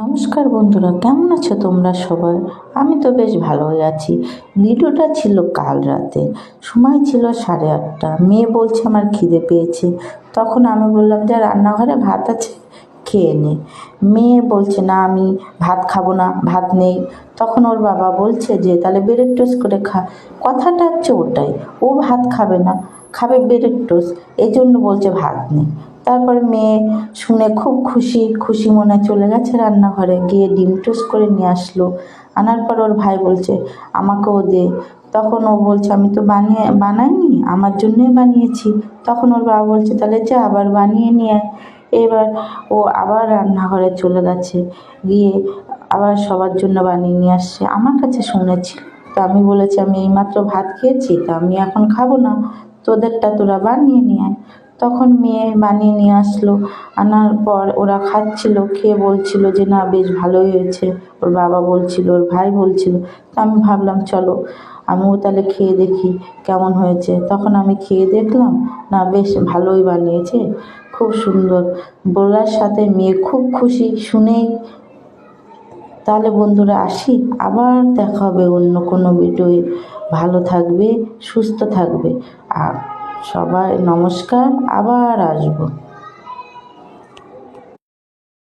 নমস্কার বন্ধুরা, কেমন আছো তোমরা সবাই? আমি তো বেশ ভালোই আছি। ভিডিওটা ছিল কাল রাতে, সময় ছিল 8:30। মেয়ে বলছে আমার খিদে পেয়েছে। তখন আমি বললাম যে রান্নাঘরে ভাত আছে, খেয়ে নে। মেয়ে বলছে না, আমি ভাত খাবো না, ভাত নেই। তখন ওর বাবা বলছে যে তাহলে ব্রেড টোস্ট করে খা। কথাটা হচ্ছে ওটাই, ও ভাত খাবে না, খাবে ব্রেড টোস্ট, এই জন্য বলছে ভাত নেই। তারপরে মেয়ে শুনে খুব খুশি খুশি মনে চলে গেছে রান্নাঘরে, গিয়ে ডিম টোস্ট করে নিয়ে আসলো। আনার পর ওর ভাই বলছে আমাকেও দে। তখন ও বলছে আমি তো বানাইনি, আমার জন্যই বানিয়েছি। তখন ওর বাবা বলছে তাহলে যা আবার বানিয়ে নিয়ে আয়। এবার ও আবার রান্নাঘরে চলে গেছে, গিয়ে আবার সবার জন্য বানিয়ে নিয়ে আসছে। আমার কাছে শুনেছি, তো আমি বলেছি আমি এইমাত্র ভাত খেয়েছি, তা আমি এখন খাবো না, তোদেরটা তোরা বানিয়ে নিয়ে আয়। তখন মেয়ে বানিয়ে নিয়ে আসলো। আনার পর ওরা খাচ্ছিল, খেয়ে বলছিল যে না বেশ ভালোই হয়েছে। ওর বাবা বলছিল, ওর ভাই বলছিল। তো আমি ভাবলাম চলো আমিও তাহলে খেয়ে দেখি কেমন হয়েছে। তখন আমি খেয়ে দেখলাম, না বেশ ভালোই বানিয়েছে, খুব সুন্দর বলার সাথে মেয়ে খুব খুশি শুনেই। তাহলে বন্ধুরা আসি, আবার দেখা হবে অন্য কোনো ভিডিওয়ে। ভালো থাকবে, সুস্থ থাকবে। আর সবাই নমস্কার, আবার আসবো।